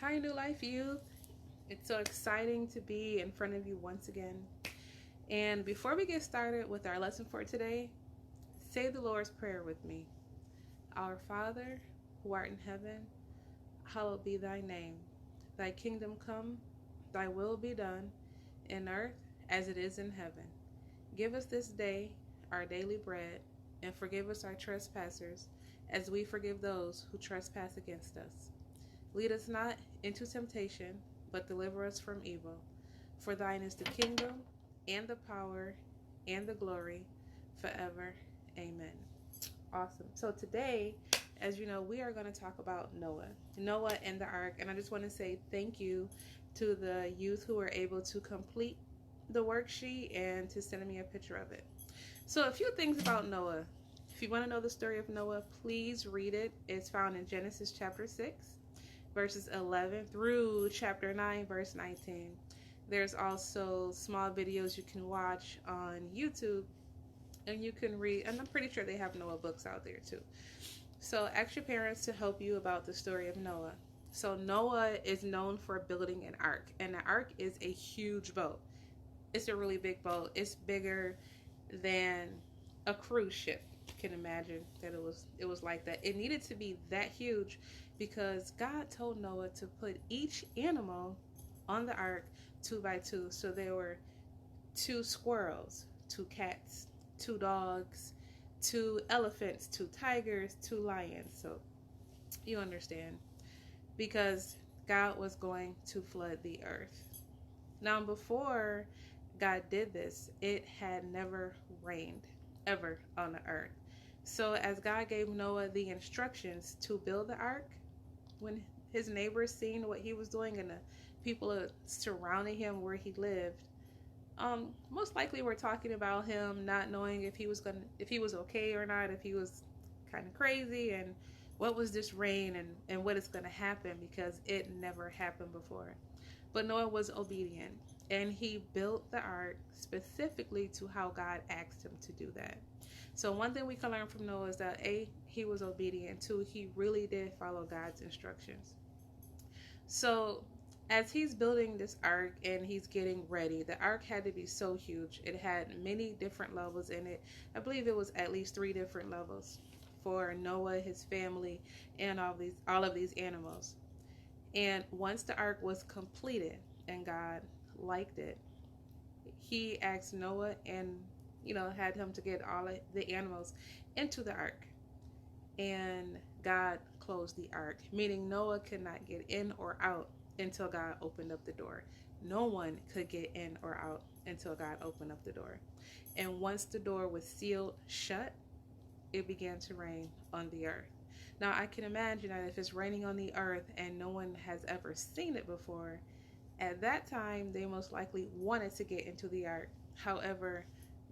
Hi, New Life Youth. It's so exciting to be in front of you once again. And before we get started with our lesson for today, say the Lord's Prayer with me. Our Father, who art in heaven, hallowed be thy name. Thy kingdom come, thy will be done, in earth as it is in heaven. Give us this day our daily bread, and forgive us our trespasses, as we forgive those who trespass against us. Lead us not into temptation, but deliver us from evil. For thine is the kingdom, and the power, and the glory, forever. Amen. Awesome. So today, as you know, we are going to talk about Noah and the ark. And I just want to say thank you to the youth who were able to complete the worksheet and to send me a picture of it. So a few things about Noah. If you want to know the story of Noah, please read it. It's found in Genesis chapter 6. Verses 11 through chapter 9, verse 19. There's also small videos you can watch on YouTube, and you can read, and I'm pretty sure they have Noah books out there too. So ask your parents to help you about the story of Noah. So Noah is known for building an ark, and the ark is a huge boat. It's a really big boat. It's bigger than a cruise ship. You can imagine that it was like that. It needed to be that huge because God told Noah to put each animal on the ark 2 by 2. So there were 2 squirrels, 2 cats, 2 dogs, 2 elephants, 2 tigers, 2 lions. So you understand, because God was going to flood the earth. Now, before God did this, it had never rained ever on the earth. So as God gave Noah the instructions to build the ark, when his neighbors seen what he was doing and the people surrounding him where he lived, most likely we're talking about him not knowing if he was okay or not, if he was kind of crazy, and what was this rain and what is going to happen, because it never happened before. But Noah was obedient, and he built the ark specifically to how God asked him to do that. So one thing we can learn from Noah is that A, he was obedient. 2, he really did follow God's instructions. So as he's building this ark and he's getting ready, the ark had to be so huge. It had many different levels in it. I believe it was at least 3 different levels for Noah, his family, and all of these animals. And once the ark was completed and God liked it, he asked Noah and, had him to get all of the animals into the ark. And God closed the ark, meaning Noah could not get in or out until God opened up the door. No one could get in or out until God opened up the door. And once the door was sealed shut, it began to rain on the earth. Now, I can imagine that if it's raining on the earth and no one has ever seen it before, at that time, they most likely wanted to get into the ark. However,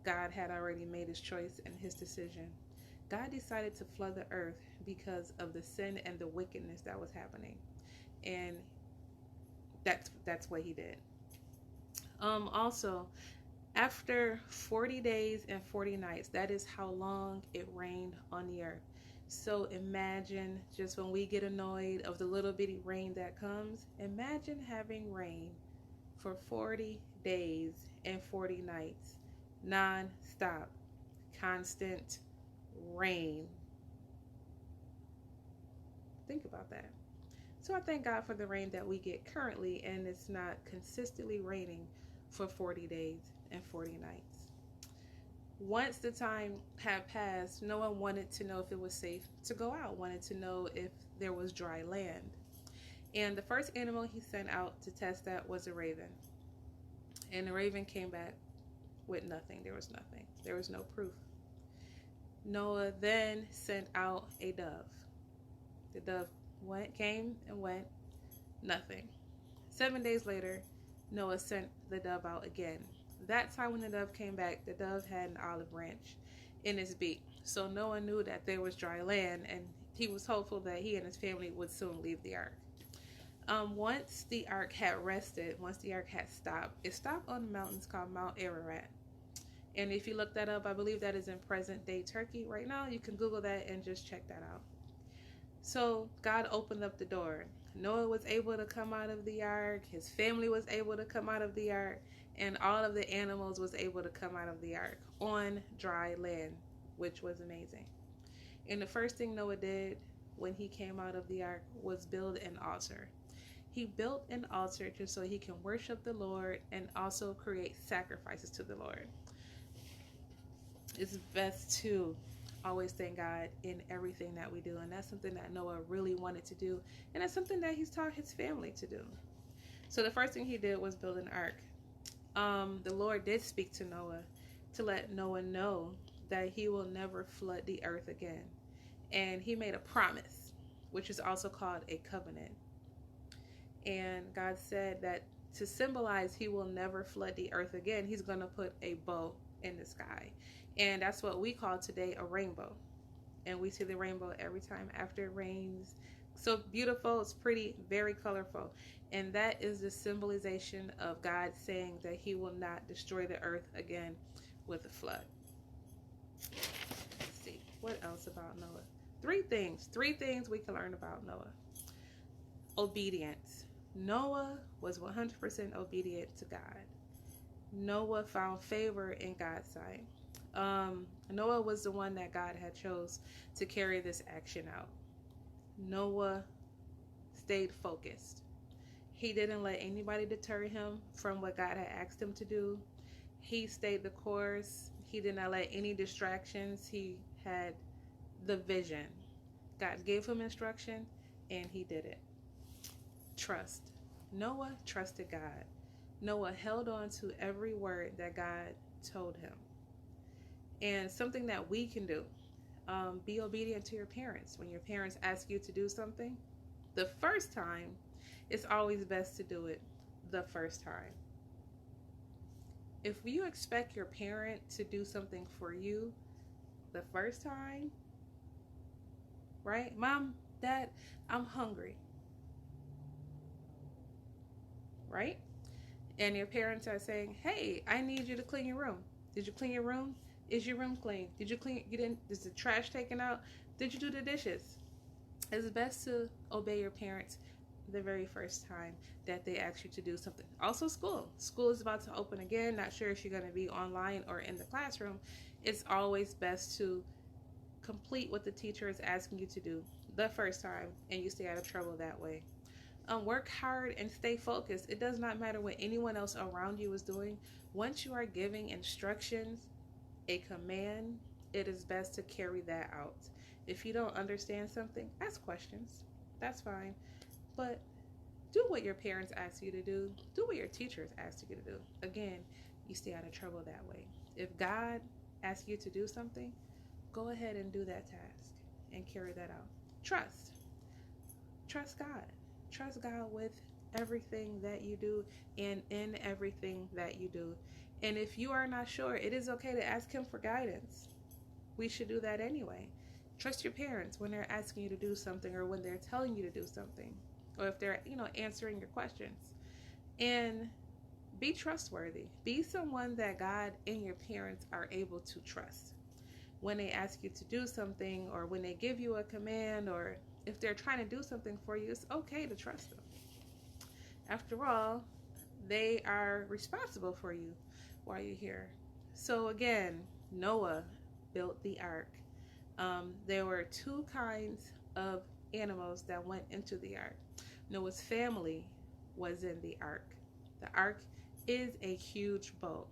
God had already made his choice and his decision. God decided to flood the earth because of the sin and the wickedness that was happening. And that's what he did. Also, after 40 days and 40 nights, that is how long it rained on the earth. So imagine, just when we get annoyed of the little bitty rain that comes, imagine having rain for 40 days and 40 nights, non-stop, constant rain. Think about that. So I thank God for the rain that we get currently, and it's not consistently raining for 40 days and 40 nights. Once the time had passed, Noah wanted to know if it was safe to go out, wanted to know if there was dry land. And the first animal he sent out to test that was a raven. And the raven came back with nothing. There was nothing. There was no proof. Noah then sent out a dove. The dove came and went, nothing. 7 days later, Noah sent the dove out again. That time when the dove came back, the dove had an olive branch in its beak. So Noah knew that there was dry land, and he was hopeful that he and his family would soon leave the ark. Once the ark had rested, once the ark had stopped, it stopped on the mountains called Mount Ararat. And if you look that up, I believe that is in present day Turkey right now. You can Google that and just check that out. So God opened up the door. Noah was able to come out of the ark. His family was able to come out of the ark. And all of the animals was able to come out of the ark on dry land, which was amazing. And the first thing Noah did when he came out of the ark was build an altar. He built an altar just so he can worship the Lord and also create sacrifices to the Lord. It's best to always thank God in everything that we do. And that's something that Noah really wanted to do. And that's something that he's taught his family to do. So the first thing he did was build an ark. The Lord did speak to Noah to let Noah know that he will never flood the earth again. And he made a promise, which is also called a covenant. And God said that to symbolize he will never flood the earth again, he's going to put a bow in the sky. And that's what we call today a rainbow. And we see the rainbow every time after it rains. So beautiful, it's pretty, very colorful. And that is the symbolization of God saying that he will not destroy the earth again with a flood. Let's see, what else about Noah? Three things we can learn about Noah. Obedience. Noah was 100% obedient to God. Noah found favor in God's sight. Noah was the one that God had chose to carry this action out. Noah stayed focused. He didn't let anybody deter him from what God had asked him to do. He stayed the course. He did not let any distractions. He had the vision. God gave him instruction and he did it. Trust. Noah trusted God. Noah held on to every word that God told him. And something that we can do, be obedient to your parents. When your parents ask you to do something, the first time, it's always best to do it the first time. If you expect your parent to do something for you the first time, right? Mom, Dad, I'm hungry. Right? And your parents are saying, hey, I need you to clean your room. Did you clean your room? Is your room clean? Did you clean? Is the trash taken out? Did you do the dishes? It's best to obey your parents the very first time that they ask you to do something. Also, school. School is about to open again. Not sure if you're going to be online or in the classroom. It's always best to complete what the teacher is asking you to do the first time, and you stay out of trouble that way. Work hard and stay focused. It does not matter what anyone else around you is doing. Once you are giving instructions, a command, it is best to carry that out. If you don't understand something, ask questions. That's fine. But do what your parents ask you to do. Do what your teachers ask you to do. Again, you stay out of trouble that way. If God asks you to do something, go ahead and do that task and carry that out. Trust. Trust God. Trust God with everything that you do and in everything that you do. And if you are not sure, it is okay to ask him for guidance. We should do that anyway. Trust your parents when they're asking you to do something or when they're telling you to do something, or if they're, answering your questions. And be trustworthy. Be someone that God and your parents are able to trust. When they ask you to do something, or when they give you a command, or if they're trying to do something for you, it's okay to trust them. After all, they are responsible for you while you're here. So again, Noah built the ark. There were two kinds of animals that went into the ark. Noah's family was in the ark. The ark is a huge boat.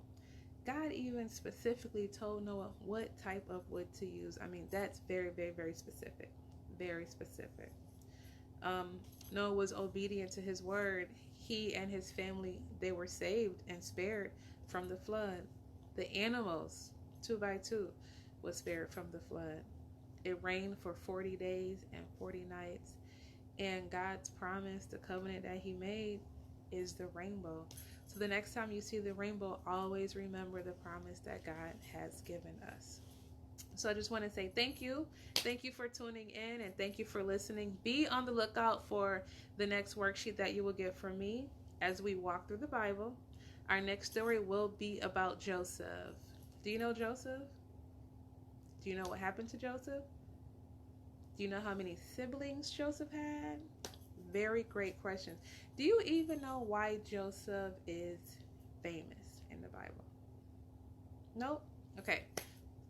God even specifically told Noah what type of wood to use. I mean, that's very, very, very specific. Very specific. Noah was obedient to his word. He and his family, they were saved and spared from the flood. The animals, 2 by 2, was spared from the flood. It rained for 40 days and 40 nights. And God's promise, the covenant that he made, is the rainbow. So the next time you see the rainbow, always remember the promise that God has given us. So I just want to say thank you. Thank you for tuning in, and thank you for listening. Be on the lookout for the next worksheet that you will get from me as we walk through the Bible. Our next story will be about Joseph. Do you know Joseph? Do you know what happened to Joseph? Do you know how many siblings Joseph had? Very great questions. Do you even know why Joseph is famous in the Bible? Nope. Okay.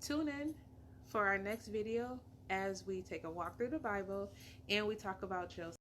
Tune in for our next video as we take a walk through the Bible and we talk about Joseph.